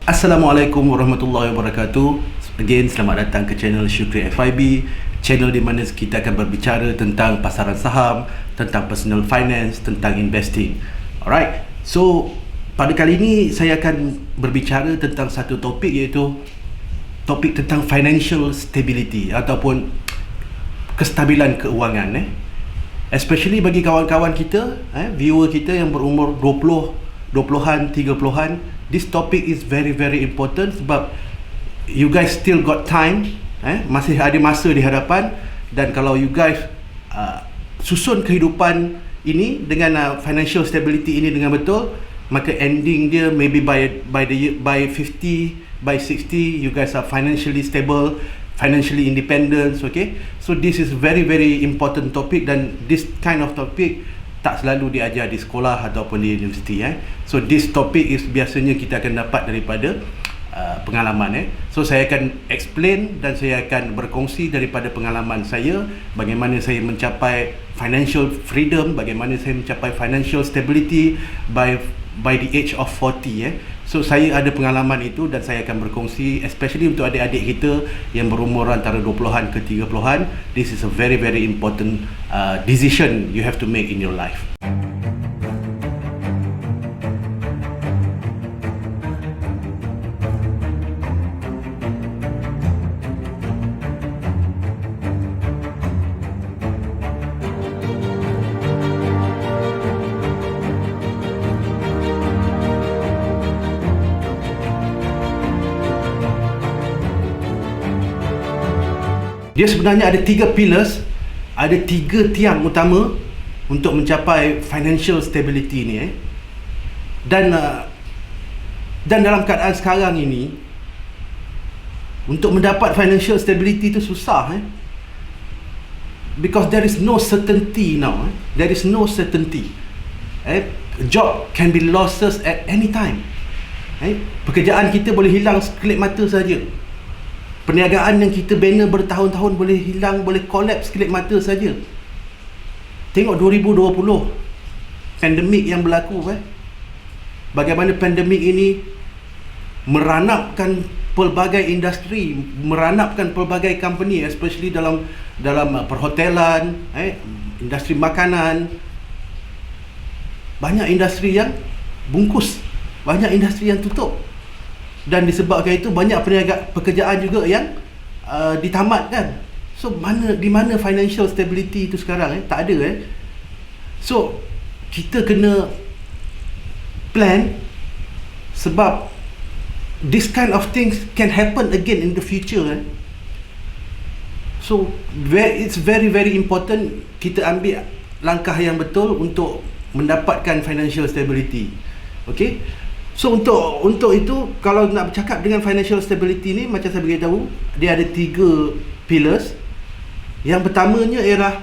Assalamualaikum warahmatullahi wabarakatuh. Again, selamat datang ke channel Syukri FIB, channel di mana kita akan berbicara tentang pasaran saham, tentang personal finance, tentang investing. Alright, so pada kali ini saya akan berbicara tentang satu topik, iaitu topik tentang financial stability ataupun kestabilan keuangan. Especially bagi kawan-kawan kita, viewer kita yang berumur 20-an, 30-an, this topic is very important sebab you guys still got time, masih ada masa di hadapan, dan kalau you guys susun kehidupan ini dengan financial stability ini dengan betul, maka ending dia maybe by 50, by 60 you guys are financially stable, financially independent. Okay, so this is very important topic, dan this kind of topic tak selalu diajar di sekolah ataupun di universiti. So this topic is biasanya kita akan dapat daripada pengalaman. So saya akan explain dan saya akan berkongsi daripada pengalaman saya, bagaimana saya mencapai financial freedom, bagaimana saya mencapai financial stability by the age of 40. So saya ada pengalaman itu dan saya akan berkongsi, especially untuk adik-adik kita yang berumur antara 20-an ke 30-an. This is a very important decision you have to make in your life. Dia sebenarnya ada 3 pillars, ada 3 tiang utama untuk mencapai financial stability ni. Dan dalam keadaan sekarang ini, untuk mendapat financial stability itu susah. Because there is no certainty now. There is no certainty. Job can be losses at any time. Pekerjaan kita boleh hilang sekelip mata saja. Perniagaan yang kita bina bertahun-tahun boleh hilang, boleh collapse sekelip mata saja. Tengok 2020, pandemik yang berlaku. Bagaimana pandemik ini meranapkan pelbagai industri, meranapkan pelbagai company, especially dalam perhotelan, industri makanan. Banyak industri yang bungkus, banyak industri yang tutup. Dan disebabkan itu banyak pekerjaan juga yang ditamatkan. So di mana financial stability itu sekarang? Tak ada. So kita kena plan, sebab this kind of things can happen again in the future. So it's very important kita ambil langkah yang betul untuk mendapatkan financial stability. Okay, so untuk itu, kalau nak bercakap dengan financial stability ni, macam saya beritahu, dia ada 3 pillars. Yang pertamanya ialah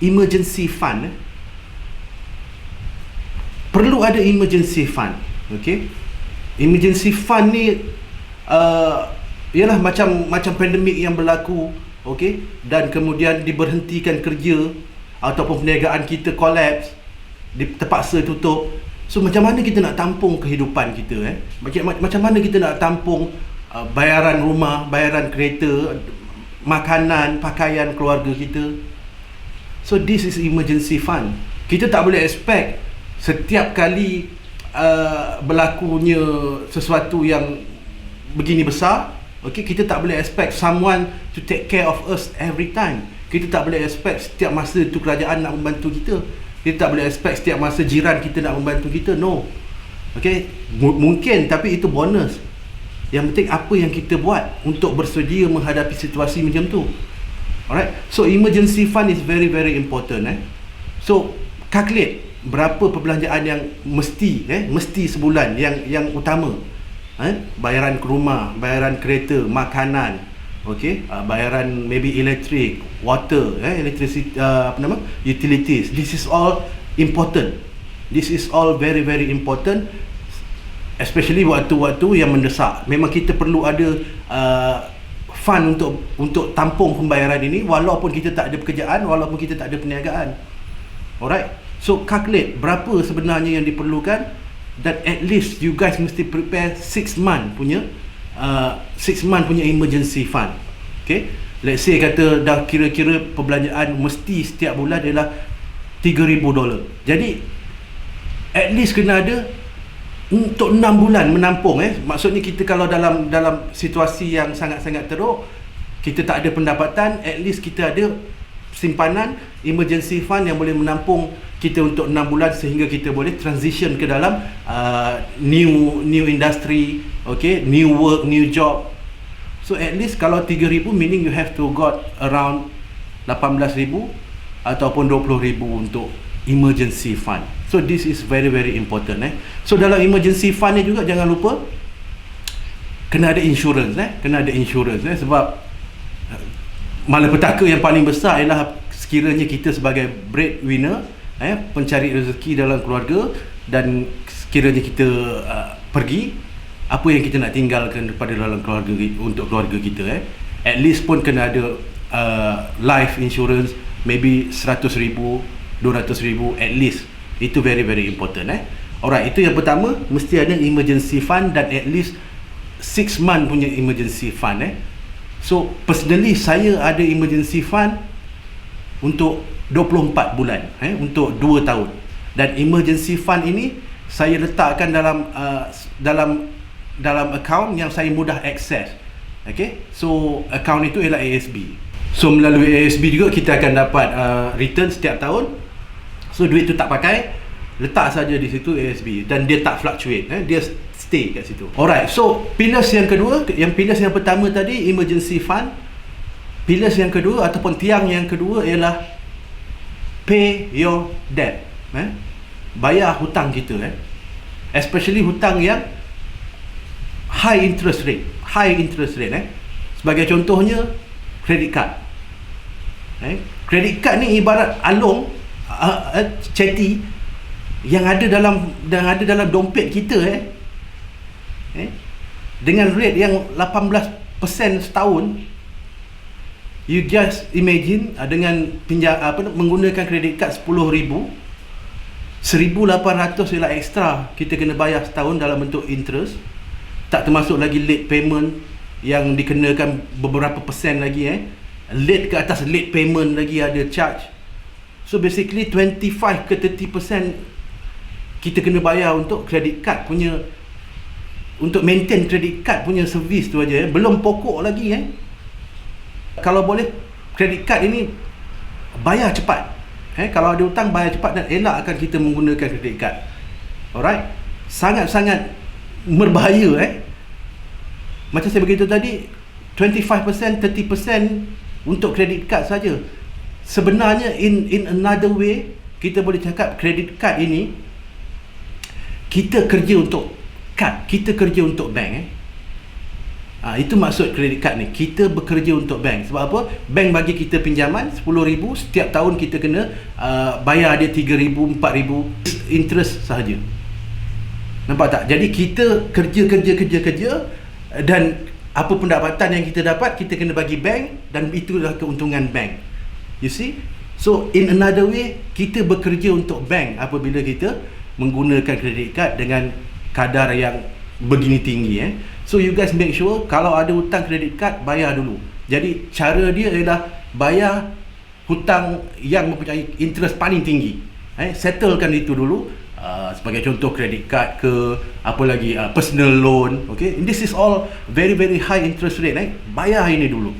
emergency fund. Perlu ada emergency fund. Okay, emergency fund ni ialah macam pandemik yang berlaku, okay, dan kemudian diberhentikan kerja ataupun perniagaan kita collapse, terpaksa tutup. So macam mana kita nak tampung kehidupan kita? Macam mana kita nak tampung bayaran rumah, bayaran kereta, makanan, pakaian keluarga kita? So this is emergency fund. Kita tak boleh expect setiap kali berlakunya sesuatu yang begini besar. Okay, kita tak boleh expect someone to take care of us every time. Kita tak boleh expect setiap masa tu kerajaan nak membantu kita. Kita tak boleh expect setiap masa jiran kita nak membantu kita. No. Okay, mungkin, tapi itu bonus. Yang penting apa yang kita buat untuk bersedia menghadapi situasi macam tu. Alright, so emergency fund is very important. So calculate berapa perbelanjaan yang mesti sebulan, yang utama. Bayaran ke rumah, bayaran kereta, makanan, okay, bayaran maybe electric, water, electricity, utilities. This is all important. This is all very important, especially waktu-waktu yang mendesak. Memang kita perlu ada fund untuk tampung pembayaran ini, walaupun kita tak ada pekerjaan, walaupun kita tak ada perniagaan. Alright, so calculate berapa sebenarnya yang diperlukan dan at least you guys mesti prepare 6 month punya 6 month punya emergency fund. Okay, let's say kata dah kira-kira perbelanjaan mesti setiap bulan adalah $3,000. Jadi at least kena ada untuk 6 bulan menampung. Maksudnya kita kalau dalam situasi yang sangat-sangat teruk, kita tak ada pendapatan, at least kita ada simpanan emergency fund yang boleh menampung kita untuk 6 bulan sehingga kita boleh transition ke dalam new industry, okay, new work, new job. So at least kalau 3,000 meaning you have to got around 18,000 ataupun 20,000 untuk emergency fund. So this is very very important. So dalam emergency fund ni juga jangan lupa kena ada insurance. Kena ada insurance sebab malapetaka yang paling besar ialah sekiranya kita sebagai breadwinner, pencari rezeki dalam keluarga, dan sekiranya kita pergi, apa yang kita nak tinggalkan kepada dalam keluarga, untuk keluarga kita. At least pun kena ada life insurance, maybe 100,000, 200,000 at least. Itu very very important. Alright, itu yang pertama, mesti ada emergency fund dan at least 6 month punya emergency fund. So personally saya ada emergency fund untuk 24 bulan, untuk 2 tahun. Dan emergency fund ini saya letakkan dalam account yang saya mudah akses. Okay, so account itu ialah ASB. So melalui ASB juga kita akan dapat return setiap tahun. So duit tu tak pakai, letak saja di situ ASB dan dia tak fluctuate, dia stay kat situ. Alright, so pillars yang kedua, pillars yang pertama tadi emergency fund. Pillars yang kedua ataupun tiang yang kedua ialah pay your debt. Bayar hutang kita, especially hutang yang high interest rate. Sebagai contohnya credit card. Credit card ni ibarat alung, ceti yang ada dalam dompet kita, dengan rate yang 18% setahun. You just imagine dengan menggunakan kredit kad 10,000, 1,800 ialah extra kita kena bayar setahun dalam bentuk interest. Tak termasuk lagi late payment yang dikenakan beberapa persen lagi. Late ke atas late payment lagi ada charge. So basically 25 ke 30% kita kena bayar untuk credit card punya, untuk maintain credit card punya servis tu aja. Belum pokok lagi. Kalau boleh credit card ini bayar cepat. Kalau ada hutang bayar cepat dan elakkan kita menggunakan credit card. Alright, sangat-sangat berbahaya. Macam saya beritahu tadi, 25%, 30% untuk credit card saja. Sebenarnya in another way kita boleh cakap credit card ini kita kerja untuk kad, kita kerja untuk bank. Itu maksud credit card ni, kita bekerja untuk bank. Sebab apa? Bank bagi kita pinjaman 10,000, setiap tahun kita kena bayar dia 3,000, 4,000 interest sahaja. Nampak tak? Jadi kita kerja dan apa pendapatan yang kita dapat kita kena bagi bank, dan itulah keuntungan bank. You see? So in another way kita bekerja untuk bank apabila kita menggunakan credit card dengan kadar yang begini tinggi. So you guys make sure kalau ada hutang credit card bayar dulu. Jadi cara dia ialah bayar hutang yang mempunyai interest paling tinggi. Settlekan itu dulu. Sebagai contoh credit card ke apa lagi, personal loan. Okay, this is all very very high interest rate. Bayar ini dulu.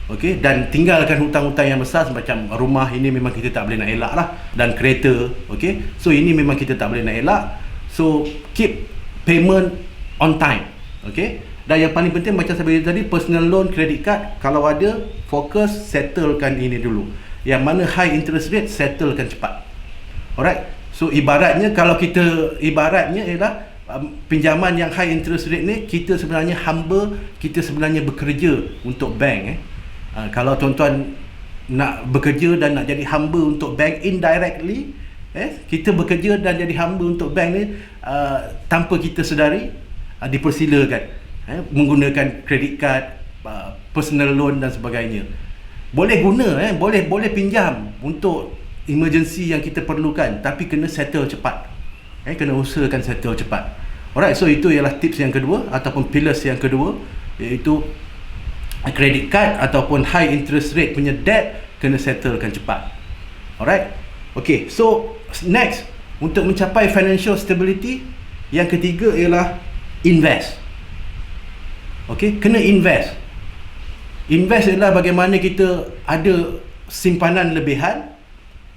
Okay, dan tinggalkan hutang-hutang yang besar semacam rumah, ini memang kita tak boleh nak elak lah, dan kereta. Okay, so ini memang kita tak boleh nak elak. So keep payment on time. Okay, dan yang paling penting macam saya beritahu tadi, personal loan, credit card, kalau ada fokus settlekan ini dulu. Yang mana high interest rate settlekan cepat. Alright, so ibaratnya kalau kita ialah pinjaman yang high interest rate ni, kita sebenarnya hamba, kita sebenarnya bekerja untuk bank. Kalau tuan-tuan nak bekerja dan nak jadi hamba untuk bank indirectly, kita bekerja dan jadi hamba untuk bank ni tanpa kita sedari, dipersilakan menggunakan credit card, personal loan dan sebagainya. Boleh guna, boleh pinjam untuk emergency yang kita perlukan, tapi kena settle cepat. Kena usahakan settle cepat. Alright, so itu ialah tips yang kedua ataupun pillars yang kedua, iaitu credit card ataupun high interest rate punya debt kena settlekan cepat. Alright. Okay, so next, untuk mencapai financial stability, yang ketiga ialah invest. Okay, kena invest. Invest ialah bagaimana kita ada simpanan lebihan.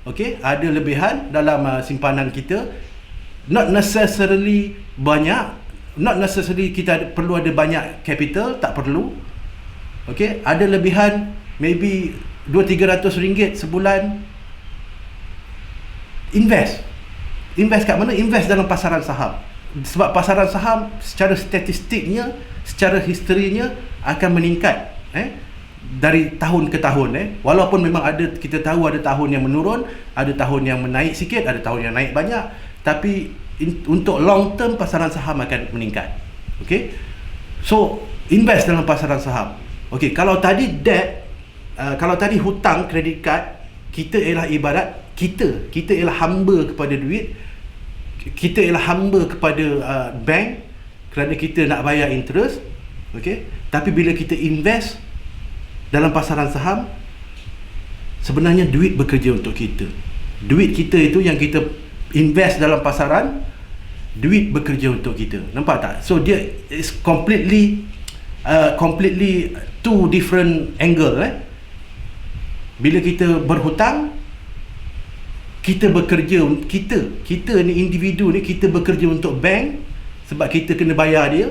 Okay, ada lebihan dalam simpanan kita. Not necessarily banyak, not necessarily kita perlu ada banyak capital, tak perlu. Okay, ada lebihan maybe 200-300 ringgit sebulan. Invest kat mana? Invest dalam pasaran saham. Sebab pasaran saham secara statistiknya, secara historinya akan meningkat dari tahun ke tahun. Walaupun memang ada, kita tahu ada tahun yang menurun, ada tahun yang menaik sikit, ada tahun yang naik banyak, tapi untuk long term pasaran saham akan meningkat. Okay, so invest dalam pasaran saham. Okay, kalau tadi debt, kalau tadi hutang kredit card, kita ialah ibarat kita ialah hamba kepada duit, kita ialah hamba kepada bank kerana kita nak bayar interest. Okay, tapi bila kita invest dalam pasaran saham, sebenarnya duit bekerja untuk kita. Duit kita itu yang kita invest dalam pasaran, duit bekerja untuk kita. Nampak tak? So dia is completely two different angle. Bila kita berhutang, kita bekerja, kita ni individu ni, kita bekerja untuk bank sebab kita kena bayar dia.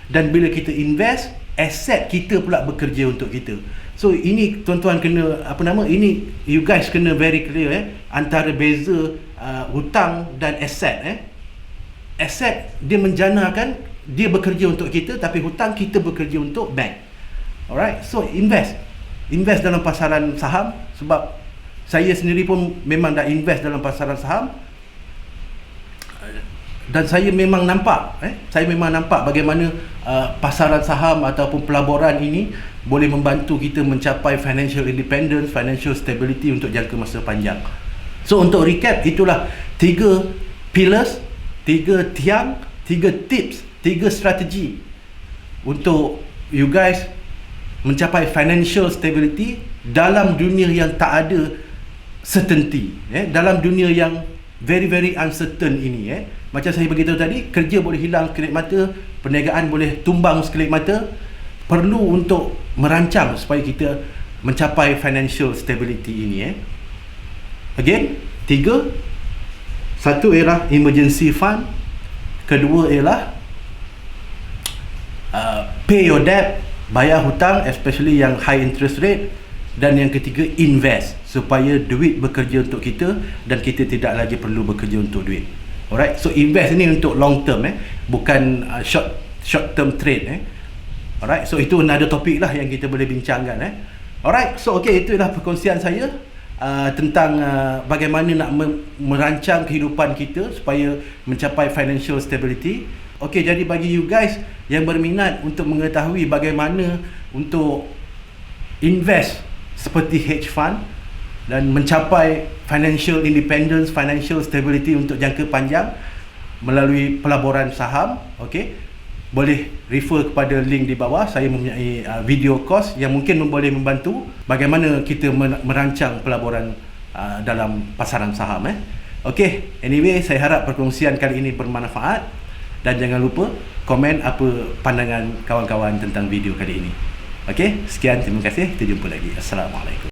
Dan bila kita invest, aset kita pula bekerja untuk kita. So ini tuan-tuan kena, ini you guys kena very clear antara beza hutang dan aset. Aset dia menjanakan, dia bekerja untuk kita, tapi hutang kita bekerja untuk bank. Alright, so invest dalam pasaran saham. Sebab saya sendiri pun memang dah invest dalam pasaran saham, dan saya memang nampak bagaimana pasaran saham ataupun pelaburan ini boleh membantu kita mencapai financial independence, financial stability untuk jangka masa panjang. So untuk recap, itulah 3 pillars, 3 tiang, 3 tips, 3 strategi untuk you guys mencapai financial stability dalam dunia yang tak ada certainty, dalam dunia yang very very uncertain ini. Macam saya beritahu tadi, kerja boleh hilang sekelip mata, perniagaan boleh tumbang sekelip mata. Perlu untuk merancang supaya kita mencapai financial stability ini. Again, 3. Satu ialah emergency fund, kedua ialah pay your debt, bayar hutang, especially yang high interest rate, dan yang ketiga invest supaya duit bekerja untuk kita dan kita tidak lagi perlu bekerja untuk duit. Alright, so invest ni untuk long term, bukan short term trade. Alright, so itu another topik lah yang kita boleh bincangkan. Alright, so okay, itu adalah perkongsian saya tentang bagaimana nak merancang kehidupan kita supaya mencapai financial stability. Okay, jadi bagi you guys yang berminat untuk mengetahui bagaimana untuk invest seperti hedge fund dan mencapai financial independence, financial stability untuk jangka panjang melalui pelaburan saham, okay, boleh refer kepada link di bawah. Saya mempunyai video course yang mungkin boleh membantu bagaimana kita merancang pelaburan dalam pasaran saham. Okay, anyway, saya harap perkongsian kali ini bermanfaat dan jangan lupa komen apa pandangan kawan-kawan tentang video kali ini. Okay, sekian, terima kasih, kita jumpa lagi. Assalamualaikum.